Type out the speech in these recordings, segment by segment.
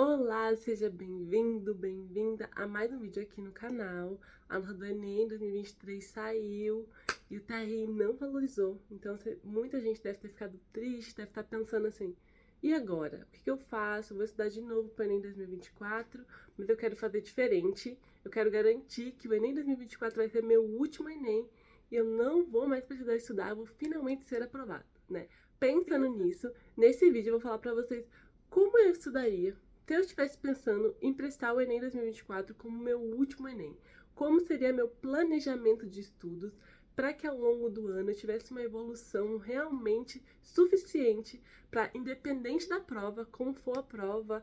Olá, seja bem-vindo, bem-vinda a mais um vídeo aqui no canal. A nota do Enem 2023 saiu e o TRI não valorizou. Então, muita gente deve ter ficado triste, deve estar pensando assim, e agora? O que eu faço? Eu vou estudar de novo para o Enem 2024, mas eu quero fazer diferente. Eu quero garantir que o Enem 2024 vai ser meu último Enem e eu não vou mais precisar estudar, eu vou finalmente ser aprovado, né? Pensando nisso, nesse vídeo eu vou falar para vocês como eu estudaria se eu estivesse pensando em prestar o Enem 2024 como meu último Enem. Como seria meu planejamento de estudos para que ao longo do ano eu tivesse uma evolução realmente suficiente para, independente da prova, como for a prova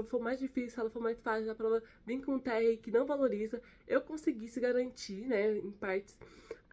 for mais difícil, se ela for mais fácil, a prova vir com um TR que não valoriza, eu conseguisse garantir, né, em partes,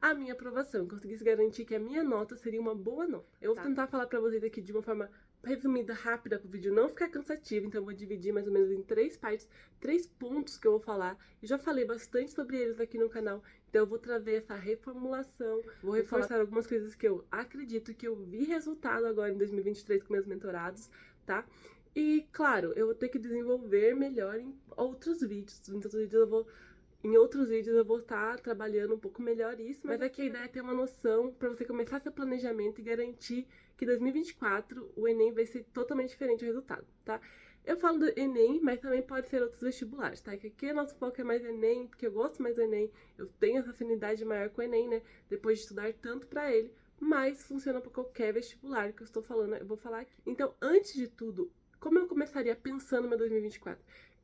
a minha aprovação, conseguisse garantir que a minha nota seria uma boa nota. Eu vou tentar falar para vocês aqui de uma forma resumida, rápida, para o vídeo não ficar cansativo, então eu vou dividir mais ou menos em 3 partes, 3 pontos que eu vou falar. Eu já falei bastante sobre eles aqui no canal, então eu vou trazer essa reformulação, vou reforçar algumas coisas que eu acredito que eu vi resultado agora em 2023 com meus mentorados, tá? E, claro, eu vou ter que desenvolver melhor em outros vídeos. Em outros vídeos eu vou estar trabalhando um pouco melhor isso, mas aqui a ideia é ter uma noção para você começar seu planejamento e garantir que 2024 o Enem vai ser totalmente diferente o resultado, tá? Eu falo do Enem, mas também pode ser outros vestibulares, tá? Que aqui o nosso foco é mais Enem, porque eu gosto mais do Enem, eu tenho essa afinidade maior com o Enem, né? Depois de estudar tanto para ele, mas funciona para qualquer vestibular que eu estou falando, eu vou falar aqui. Então, antes de tudo, como eu começaria pensando no meu 2024?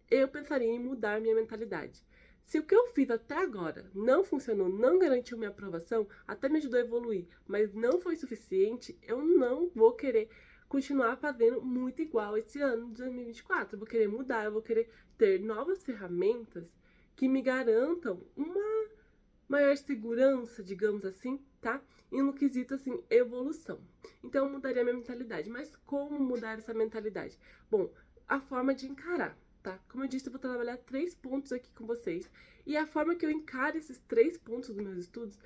Eu pensaria em mudar minha mentalidade. Se o que eu fiz até agora não funcionou, não garantiu minha aprovação, até me ajudou a evoluir, mas não foi suficiente, eu não vou querer continuar fazendo muito igual esse ano de 2024. Eu vou querer mudar, eu vou querer ter novas ferramentas que me garantam uma maior segurança, digamos assim, tá? E no quesito, assim, evolução. Então, eu mudaria minha mentalidade. Mas como mudar essa mentalidade? Bom, a forma de encarar, tá? Como eu disse, eu vou trabalhar 3 pontos aqui com vocês. E a forma que eu encaro esses 3 pontos dos meus estudos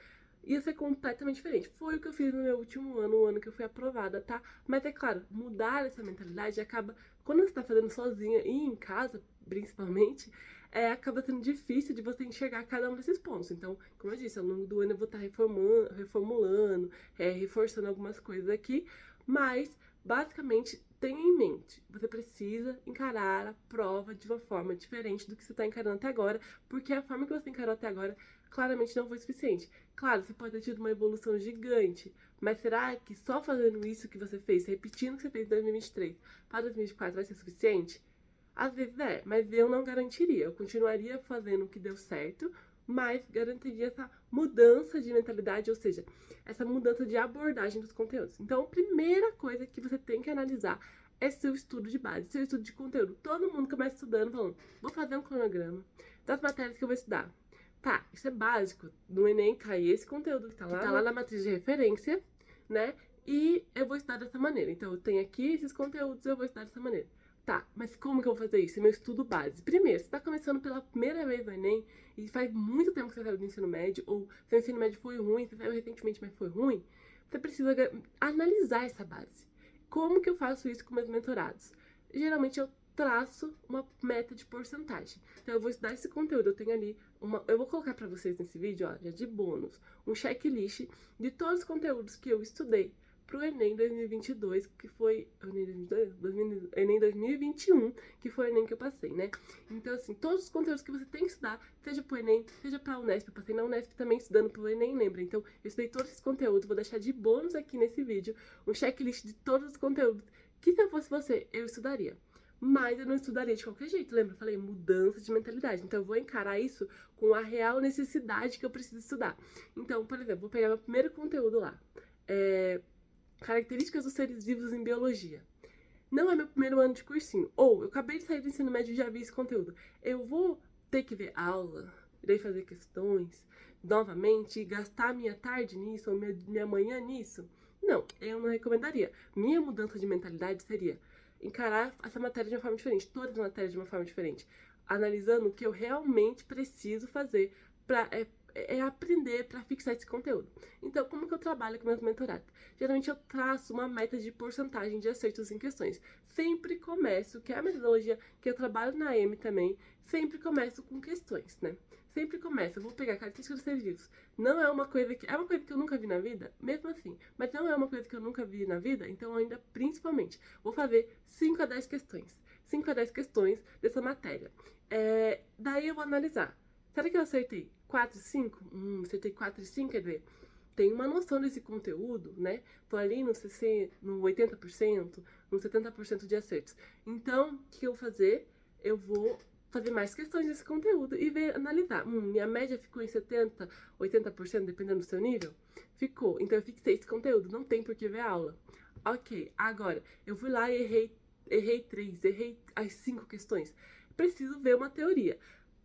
ia ser completamente diferente. Foi o que eu fiz no meu último ano, o ano que eu fui aprovada, tá? Mas é claro, mudar essa mentalidade acaba, quando você tá fazendo sozinha e em casa, principalmente, acaba sendo difícil de você enxergar cada um desses pontos. Então, como eu disse, ao longo do ano eu vou estar reformulando, reforçando algumas coisas aqui, mas basicamente tenha em mente, você precisa encarar a prova de uma forma diferente do que você está encarando até agora, porque a forma que você encarou até agora claramente não foi suficiente. Claro, você pode ter tido uma evolução gigante, mas será que só fazendo isso que você fez, repetindo o que você fez em 2023 para 2024 vai ser suficiente? Às vezes mas eu não garantiria. Eu continuaria fazendo o que deu certo, mas garantiria essa mudança de mentalidade, ou seja, essa mudança de abordagem dos conteúdos. Então, a primeira coisa que você tem que analisar é seu estudo de base, seu estudo de conteúdo. Todo mundo começa estudando, falando, vou fazer um cronograma das matérias que eu vou estudar. Tá, isso é básico. No Enem cai esse conteúdo que tá lá na matriz de referência, né? E eu vou estudar dessa maneira. Então, eu tenho aqui esses conteúdos, eu vou estudar dessa maneira. Tá, mas como que eu vou fazer isso? É meu estudo base. Primeiro, você tá começando pela primeira vez no Enem e faz muito tempo que você saiu do ensino médio, ou seu ensino médio foi ruim, você saiu recentemente, mas foi ruim, você precisa analisar essa base. Como que eu faço isso com meus mentorados? Geralmente eu traço uma meta de porcentagem. Então eu vou estudar esse conteúdo, eu tenho ali eu vou colocar pra vocês nesse vídeo, ó, já de bônus, um checklist de todos os conteúdos que eu estudei pro Enem 2022, que foi Enem 2021, que foi o Enem que eu passei, né? Então, assim, todos os conteúdos que você tem que estudar, seja pro Enem, seja pra Unesp, eu passei na Unesp também estudando pro Enem, lembra? Então, eu estudei todos esses conteúdos, vou deixar de bônus aqui nesse vídeo, um checklist de todos os conteúdos que, se eu fosse você, eu estudaria. Mas eu não estudaria de qualquer jeito, lembra? Eu falei mudança de mentalidade. Então eu vou encarar isso com a real necessidade que eu preciso estudar. Então, por exemplo, vou pegar meu primeiro conteúdo lá. Características dos seres vivos em biologia. Não é meu primeiro ano de cursinho. Ou eu acabei de sair do ensino médio e já vi esse conteúdo. Eu vou ter que ver aula, irei fazer questões novamente e gastar minha tarde nisso ou minha manhã nisso? Não, eu não recomendaria. Minha mudança de mentalidade seria encarar essa matéria de uma forma diferente, todas as matérias de uma forma diferente, analisando o que eu realmente preciso fazer para é aprender para fixar esse conteúdo. Então, como que eu trabalho com meus mentorados? Geralmente eu traço uma meta de porcentagem de acertos em questões. Sempre começo, que é a metodologia que eu trabalho na M também, sempre começo com questões, né? Sempre começo, eu vou pegar características dos seres vivos. Não é uma coisa que... É uma coisa que eu nunca vi na vida, mesmo assim. Mas não é uma coisa que eu nunca vi na vida, então eu ainda, principalmente, vou fazer 5 a 10 questões. 5 a 10 questões dessa matéria. Daí eu vou analisar. Será que eu acertei 4 e 5? Acertei 4 e 5, quer dizer, tem uma noção desse conteúdo, né? Tô ali no 60, no 80%, no 70% de acertos. Então, o que eu vou fazer? Eu vou fazer mais questões desse conteúdo e ver, analisar. Minha média ficou em 70, 80%, dependendo do seu nível? Ficou. Então, eu fixei esse conteúdo. Não tem por que ver a aula. Ok, agora, eu fui lá e errei as 5 questões. Preciso ver uma teoria.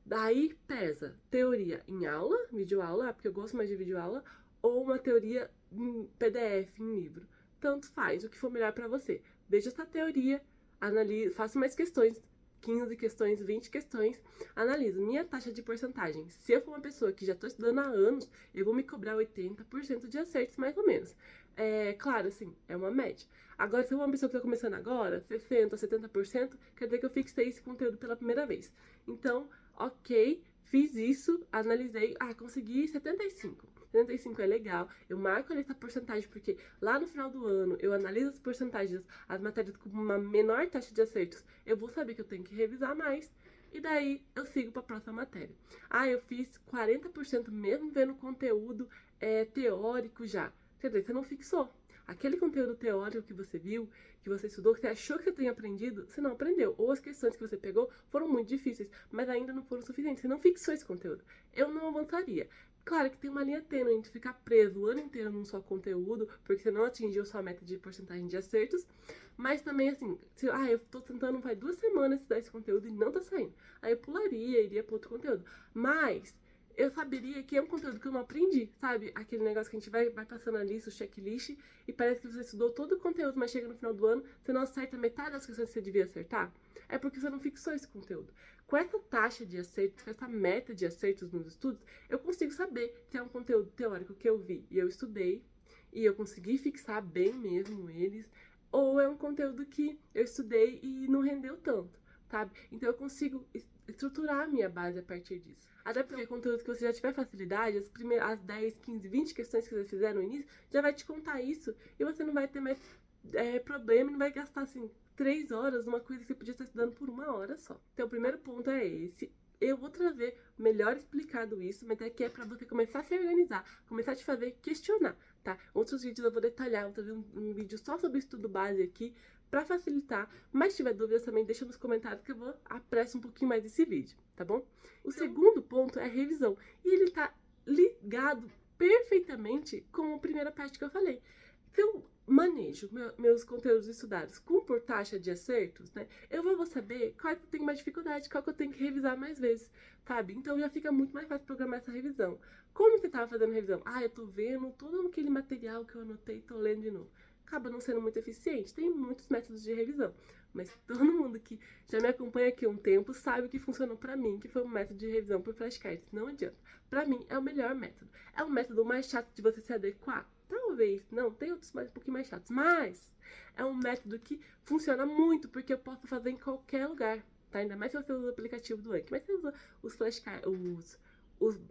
Daí pesa teoria em aula, videoaula, porque eu gosto mais de videoaula, ou uma teoria em PDF, em livro. Tanto faz, o que for melhor pra você. Veja essa teoria, analise, faça mais questões, 15 questões, 20 questões, analiso minha taxa de porcentagem. Se eu for uma pessoa que já estou estudando há anos, eu vou me cobrar 80% de acertos, mais ou menos. Claro, assim, é uma média. Agora, se eu for uma pessoa que está começando agora, 60%, 70%, quer dizer que eu fixei esse conteúdo pela primeira vez. Então, ok, fiz isso, analisei, consegui 75. 75 é legal, eu marco ali essa porcentagem, porque lá no final do ano eu analiso as porcentagens, as matérias com uma menor taxa de acertos, eu vou saber que eu tenho que revisar mais, e daí eu sigo para a próxima matéria. Eu fiz 40% mesmo vendo conteúdo teórico já. Quer dizer, você não fixou. Aquele conteúdo teórico que você viu, que você estudou, que você achou que você tinha aprendido, você não aprendeu. Ou as questões que você pegou foram muito difíceis, mas ainda não foram suficientes. Você não fixou esse conteúdo. Eu não avançaria. Claro que tem uma linha tênue entre ficar preso o ano inteiro num só conteúdo, porque você não atingiu sua meta de porcentagem de acertos, mas também assim, se eu tô tentando faz 2 semanas estudar esse conteúdo e não tá saindo. Aí eu pularia, iria para outro conteúdo. Mas eu saberia que é um conteúdo que eu não aprendi, sabe? Aquele negócio que a gente vai passando a lista, o checklist, e parece que você estudou todo o conteúdo, mas chega no final do ano, você não acerta metade das questões que você devia acertar. É porque você não fixou esse conteúdo. Com essa taxa de acertos, com essa meta de acertos nos estudos, eu consigo saber se é um conteúdo teórico que eu vi e eu estudei, e eu consegui fixar bem mesmo eles, ou é um conteúdo que eu estudei e não rendeu tanto, sabe? Então eu consigo estruturar a minha base a partir disso. Até porque conteúdo que você já tiver facilidade, as 10, 15, 20 questões que você fizer no início, já vai te contar isso e você não vai ter mais problema, não vai gastar assim 3 horas numa coisa que você podia estar estudando por 1 hora só. Então o primeiro ponto é esse. Eu vou trazer melhor explicado isso, mas aqui é pra você começar a se organizar, começar a te fazer questionar, tá? Outros vídeos eu vou detalhar, vou trazer um vídeo só sobre estudo base aqui, pra facilitar, mas se tiver dúvidas também deixa nos comentários que eu vou apressar um pouquinho mais esse vídeo, tá bom? O segundo ponto é a revisão, e ele tá ligado perfeitamente com a primeira parte que eu falei. Se eu manejo meus conteúdos estudados por taxa de acertos, né, eu vou saber qual que eu tenho mais dificuldade, qual que eu tenho que revisar mais vezes, sabe? Então já fica muito mais fácil programar essa revisão. Como você tava fazendo revisão? Eu tô vendo todo aquele material que eu anotei, tô lendo de novo. Acaba não sendo muito eficiente. Tem muitos métodos de revisão, mas todo mundo que já me acompanha aqui há um tempo sabe o que funcionou pra mim, que foi um método de revisão por flashcards. Não adianta. Pra mim é o melhor método. É o método mais chato de você se adequar? Talvez, não, tem outros um pouquinho mais chatos, mas é um método que funciona muito, porque eu posso fazer em qualquer lugar, tá? Ainda mais se você usa o aplicativo do Anki, mas se você usa os flashcards,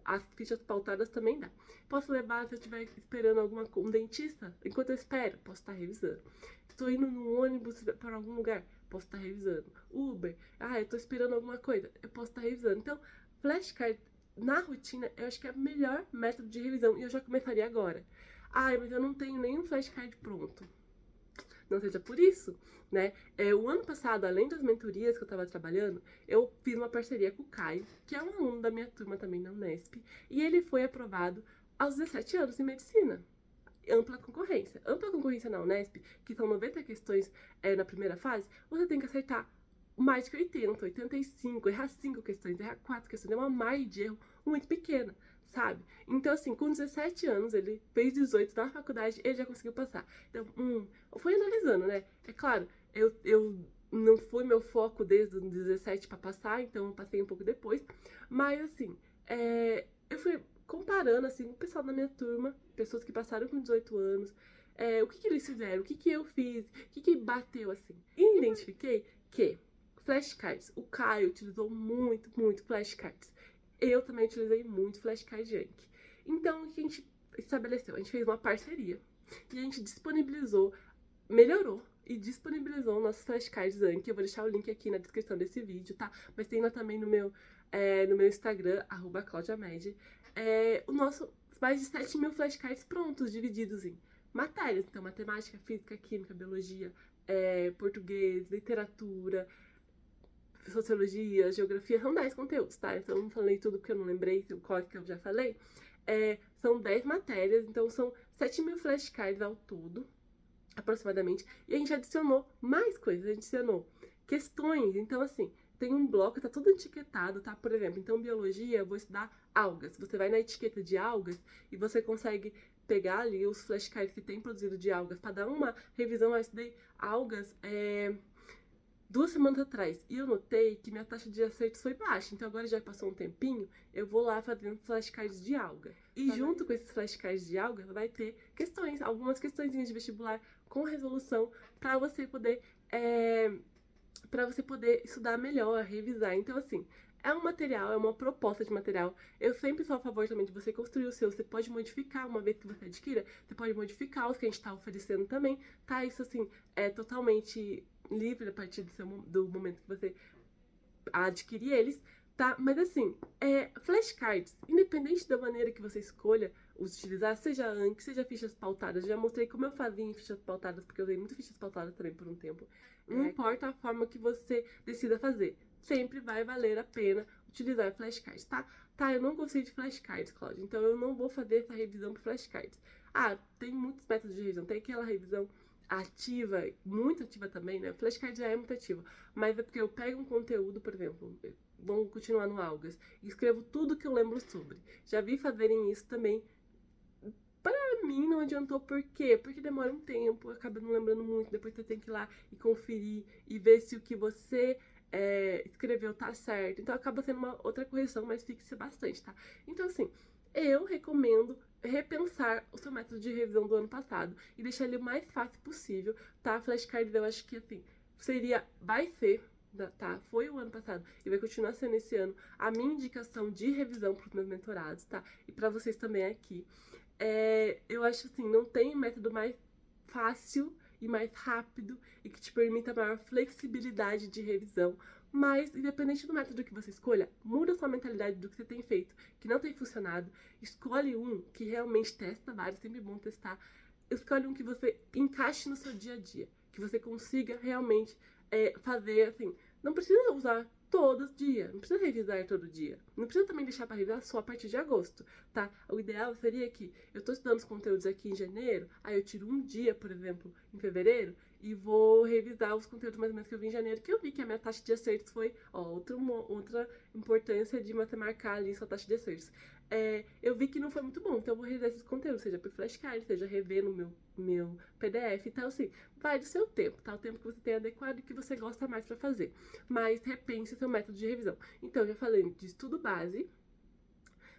as fichas pautadas também dá. Posso levar se eu estiver esperando um dentista, enquanto eu espero, posso estar revisando. Estou indo no ônibus para algum lugar, posso estar revisando. Uber, eu estou esperando alguma coisa, eu posso estar revisando. Então, flashcard na rotina, eu acho que é o melhor método de revisão, e eu já começaria agora. Mas eu não tenho nenhum flashcard pronto. Não seja por isso, né? O ano passado, além das mentorias que eu tava trabalhando, eu fiz uma parceria com o Caio, que é um aluno da minha turma também na Unesp, e ele foi aprovado aos 17 anos em medicina. Ampla concorrência. Ampla concorrência na Unesp, que são 90 questões na primeira fase, você tem que acertar mais que 80, 85, errar 5 questões, errar 4 questões, é uma margem de erro muito pequena, sabe? Então, assim, com 17 anos, ele fez 18 na faculdade, ele já conseguiu passar. Então, foi analisando, né? É claro, eu não foi meu foco desde os 17 para passar, então eu passei um pouco depois, mas, assim, eu fui comparando, assim, com o pessoal da minha turma, pessoas que passaram com 18 anos, o que eles fizeram, o que eu fiz, o que bateu, assim. E identifiquei que flashcards, o Caio utilizou muito, muito flashcards. Eu também utilizei muito flashcard junk. Então, o que a gente estabeleceu? A gente fez uma parceria e a gente disponibilizou, melhorou e disponibilizou nossos flashcards Anki. Eu vou deixar o link aqui na descrição desse vídeo, tá? Mas tem lá também no meu Instagram, @claudiamed, o nosso mais de 7 mil flashcards prontos, divididos em matérias. Então, matemática, física, química, biologia, português, literatura, sociologia, geografia, são 10 conteúdos, tá? Então eu não falei tudo porque eu não lembrei qual que eu já falei. São 10 matérias, então são 7 mil flashcards ao todo, aproximadamente. E a gente adicionou mais coisas, a gente adicionou questões. Então, assim, tem um bloco, tá tudo etiquetado, tá? Por exemplo, então, biologia, eu vou estudar algas. Você vai na etiqueta de algas e você consegue pegar ali os flashcards que tem produzido de algas para dar uma revisão. Eu estudei algas 2 semanas atrás, e eu notei que minha taxa de acertos foi baixa. Então agora já passou um tempinho, eu vou lá fazendo flashcards de alga. E junto com esses flashcards de alga, vai ter questões, algumas questõezinhas de vestibular com resolução para você poder estudar melhor, revisar. Então assim, é um material, é uma proposta de material. Eu sempre sou a favor também de você construir o seu. Você pode modificar uma vez que você adquira, você pode modificar os que a gente está oferecendo também, tá? Isso assim, é totalmente livre a partir do momento que você adquirir eles, tá? Mas assim, flashcards, independente da maneira que você escolha os utilizar, seja Anki, seja fichas pautadas, já mostrei como eu fazia em fichas pautadas, porque eu usei muito fichas pautadas também por um tempo. Não importa a forma que você decida fazer, sempre vai valer a pena utilizar flashcards, tá? Tá, eu não gostei de flashcards, Cláudia, então eu não vou fazer essa revisão por flashcards. Ah, tem muitos métodos de revisão, tem aquela revisão ativa, muito ativa também, né? Flashcard já é muito ativa, mas é porque eu pego um conteúdo, por exemplo, vamos continuar no algas, e escrevo tudo que eu lembro sobre. Já vi fazerem isso também. Pra mim não adiantou, por quê? Porque demora um tempo, acaba não lembrando muito, depois você tem que ir lá e conferir e ver se o que você escreveu tá certo. Então acaba sendo uma outra correção, mas fixe bastante, tá? Então assim, eu recomendo repensar o seu método de revisão do ano passado e deixar ele o mais fácil possível, tá? Flashcards eu acho que assim, vai ser, tá? Foi o ano passado e vai continuar sendo esse ano a minha indicação de revisão para os meus mentorados, tá? E para vocês também aqui. Eu acho assim, não tem método mais fácil e mais rápido e que te permita maior flexibilidade de revisão. Mas, independente do método que você escolha, muda sua mentalidade do que você tem feito, que não tem funcionado. Escolhe um que realmente testa vários, sempre bom testar. Escolhe um que você encaixe no seu dia a dia, que você consiga realmente fazer assim. Não precisa usar todo dia, não precisa revisar todo dia. Não precisa também deixar para revisar só a partir de agosto, tá? O ideal seria que eu tô estudando os conteúdos aqui em janeiro, aí eu tiro um dia, por exemplo, em fevereiro, e vou revisar os conteúdos mais ou menos que eu vi em janeiro, que eu vi que a minha taxa de acertos foi, outra importância de marcar ali sua taxa de acertos. Eu vi que não foi muito bom, então eu vou revisar esses conteúdos, seja por flashcard, seja rever no meu PDF, então assim, vai do seu tempo, tá? O tempo que você tem adequado e que você gosta mais pra fazer. Mas repense o seu método de revisão. Então, eu já falei de estudo base,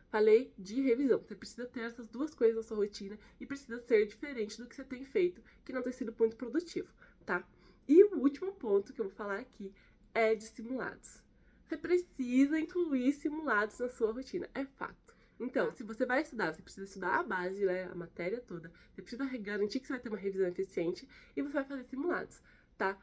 falei de revisão. Você precisa ter essas duas coisas na sua rotina e precisa ser diferente do que você tem feito, que não tem sido muito produtivo, tá? E o último ponto que eu vou falar aqui é de simulados. Você precisa incluir simulados na sua rotina, é fato. Então, se você vai estudar, você precisa estudar a base, né, a matéria toda. Você precisa garantir que você vai ter uma revisão eficiente e você vai fazer simulados, tá?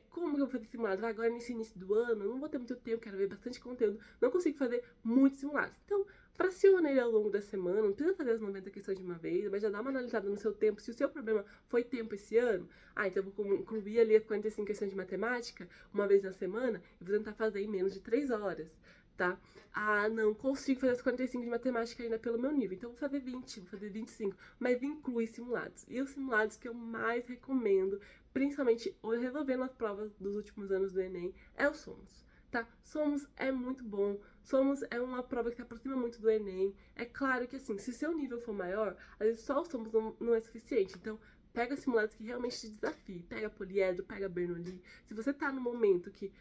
Como que eu vou fazer simulados? Agora, nesse início do ano, eu não vou ter muito tempo, quero ver bastante conteúdo, não consigo fazer muitos simulados. Então, fraciona ele ao longo da semana, não precisa fazer as 90 questões de uma vez, mas já dá uma analisada no seu tempo. Se o seu problema foi tempo esse ano, então eu vou incluir ali as 45 questões de matemática uma vez na semana e vou tentar fazer em menos de 3 horas, tá? Não consigo fazer as 45 de matemática ainda pelo meu nível, então vou fazer 20, vou fazer 25, mas inclui simulados. E os simulados que eu mais recomendo, principalmente resolvendo as provas dos últimos anos do Enem, é o Somos, tá? Somos é muito bom, Somos é uma prova que aproxima muito do Enem. É claro que assim, se seu nível for maior, às vezes só o Somos não é suficiente, então Pega simulados que realmente te desafiem. Pega poliedro, pega Bernoulli. Se você tá no momento que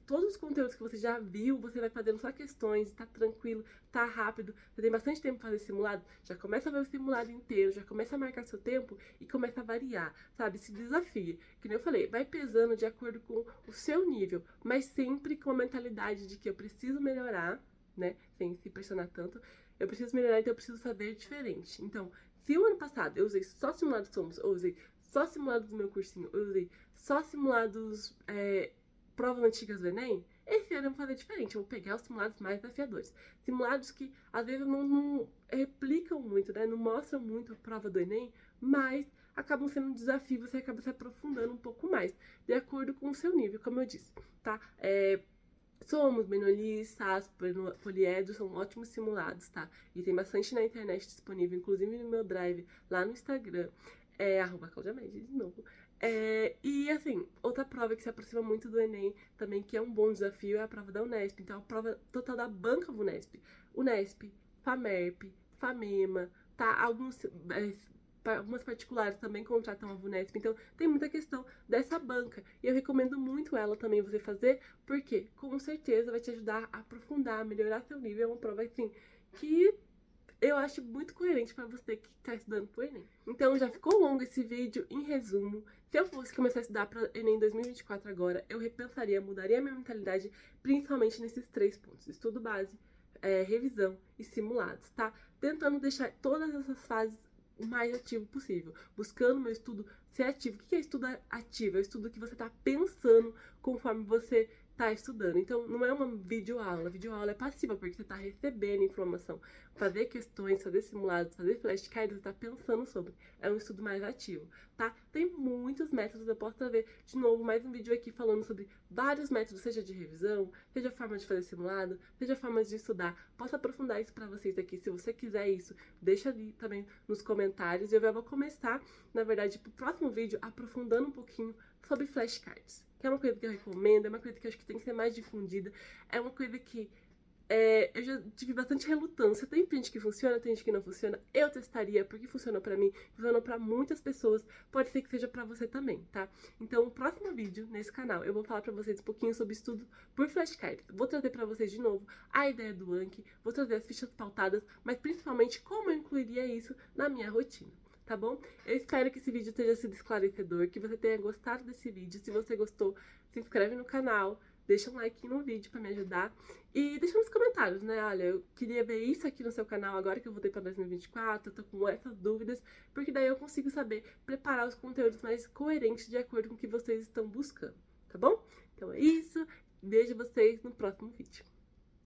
todos os conteúdos que você já viu, você vai fazendo só questões, tá tranquilo, tá rápido, você tem bastante tempo pra fazer simulado, já começa a ver o simulado inteiro, já começa a marcar seu tempo e começa a variar, sabe? Se desafia. Que nem eu falei, vai pesando de acordo com o seu nível, mas sempre com a mentalidade de que eu preciso melhorar, né? Sem se pressionar tanto. Eu preciso melhorar, então eu preciso saber diferente. Então, se o ano passado eu usei só simulados Somos, eu usei só simulados do meu cursinho, eu usei só simulados provas antigas do Enem, esse ano eu vou fazer diferente. Eu vou pegar os simulados mais desafiadores. Simulados que às vezes não replicam muito, né? Não mostram muito a prova do Enem, mas acabam sendo um desafio, você acaba se aprofundando um pouco mais, de acordo com o seu nível, como eu disse, tá? Somos, Bernoulli, SAS, Poliedro, são ótimos simulados, tá? E tem bastante na internet disponível, inclusive no meu drive, lá no Instagram, @claudiamed, de novo. E assim, outra prova que se aproxima muito do Enem, também que é um bom desafio, é a prova da Unesp. Então, a prova total da banca Unesp. Unesp, FAMERP, FAMEMA, tá? Algumas particulares também contratam a Unesp, então tem muita questão dessa banca. E eu recomendo muito ela também você fazer, porque com certeza vai te ajudar a aprofundar, a melhorar seu nível. É uma prova assim que eu acho muito coerente para você que está estudando pro Enem. Então já ficou longo esse vídeo. Em resumo, se eu fosse começar a estudar para Enem 2024 agora, eu repensaria, mudaria minha mentalidade, principalmente nesses 3 pontos: estudo base, revisão e simulados, tá? Tentando deixar todas essas fases o mais ativo possível, buscando meu estudo ser ativo. O que é estudo ativo? É o estudo que você está pensando conforme você tá estudando. Então, não é uma videoaula. Videoaula é passiva, porque você tá recebendo informação. Fazer questões, fazer simulados, fazer flashcards, você tá pensando sobre. É um estudo mais ativo, tá? Tem muitos métodos, eu posso trazer de novo mais um vídeo aqui falando sobre vários métodos, seja de revisão, seja forma de fazer simulado, seja formas de estudar. Posso aprofundar isso pra vocês aqui. Se você quiser isso, deixa ali também nos comentários. Eu já vou começar, na verdade, pro próximo vídeo, aprofundando um pouquinho sobre flashcards, que é uma coisa que eu recomendo, é uma coisa que eu acho que tem que ser mais difundida, é uma coisa que eu já tive bastante relutância. Tem gente que funciona, tem gente que não funciona. Eu testaria porque funcionou pra mim, funcionou pra muitas pessoas, pode ser que seja pra você também, tá? Então, no próximo vídeo, nesse canal, eu vou falar pra vocês um pouquinho sobre estudo por flashcards. Vou trazer pra vocês de novo a ideia do Anki, vou trazer as fichas pautadas, mas principalmente como eu incluiria isso na minha rotina. Tá bom? Eu espero que esse vídeo tenha sido esclarecedor, que você tenha gostado desse vídeo. Se você gostou, se inscreve no canal, deixa um like no vídeo pra me ajudar. E deixa nos comentários, né? Olha, eu queria ver isso aqui no seu canal agora que eu voltei pra 2024, eu tô com essas dúvidas, porque daí eu consigo saber preparar os conteúdos mais coerentes de acordo com o que vocês estão buscando, tá bom? Então é isso, vejo vocês no próximo vídeo.